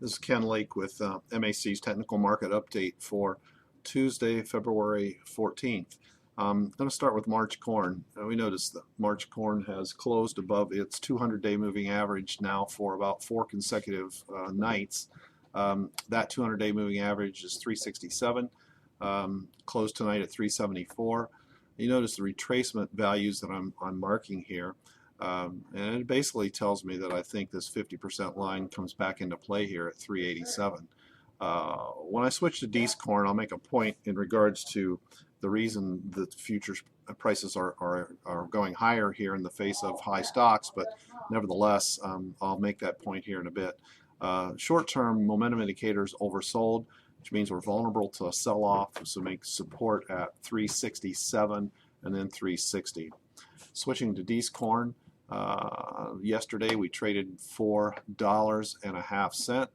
This is Ken Lake with MAC's Technical Market Update for Tuesday, February 14th. I'm going to start with March corn. We noticed that March corn has closed above its 200-day moving average now for about 4 consecutive nights. That 200-day moving average is 367, closed tonight at 374. You notice the retracement values that I'm marking here. And it basically tells me that I think this 50% line comes back into play here at 387. When I switch to D's corn, I'll make a point in regards to the reason that futures prices are going higher here in the face of high stocks, but nevertheless, I'll make that point here in a bit. Short-term momentum indicators oversold, which means we're vulnerable to a sell-off, so make support at 367 and then 360. Switching to D's corn, yesterday we traded $4.50,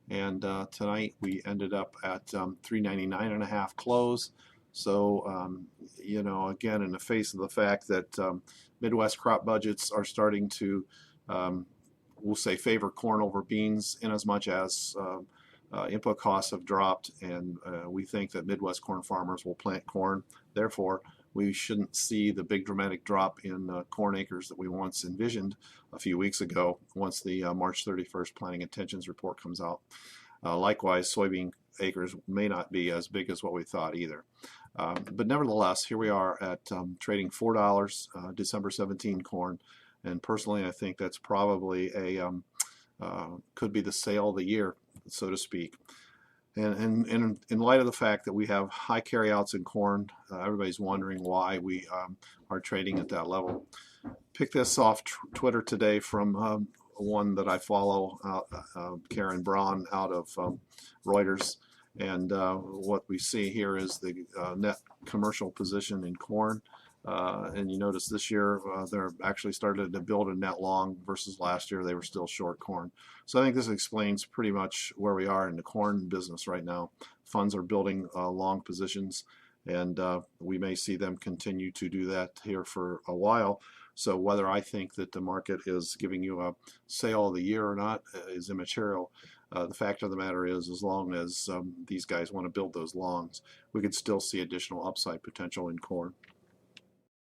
and tonight we ended up at $3.99.5 close. So you know, again, in the face of the fact that Midwest crop budgets are starting to, we'll say, favor corn over beans, in as much as input costs have dropped, and we think that Midwest corn farmers will plant corn. Therefore, we shouldn't see the big dramatic drop in corn acres that we once envisioned a few weeks ago once the March 31st planting intentions report comes out. Likewise, soybean acres may not be as big as what we thought either. But nevertheless, here we are at trading $4 December 17 corn, and personally I think that's probably a could be the sale of the year, so to speak. And in light of the fact that we have high carryouts in corn, everybody's wondering why we are trading at that level. Pick this off Twitter today from one that I follow, Karen Braun out of Reuters. And what we see here is the net commercial position in corn. And you notice this year they're actually started to build a net long versus last year they were still short corn. So I think this explains pretty much where we are in the corn business right now. Funds are building long positions, and we may see them continue to do that here for a while. So whether I think that the market is giving you a sale of the year or not is immaterial. The fact of the matter is, as long as these guys want to build those longs, we could still see additional upside potential in corn.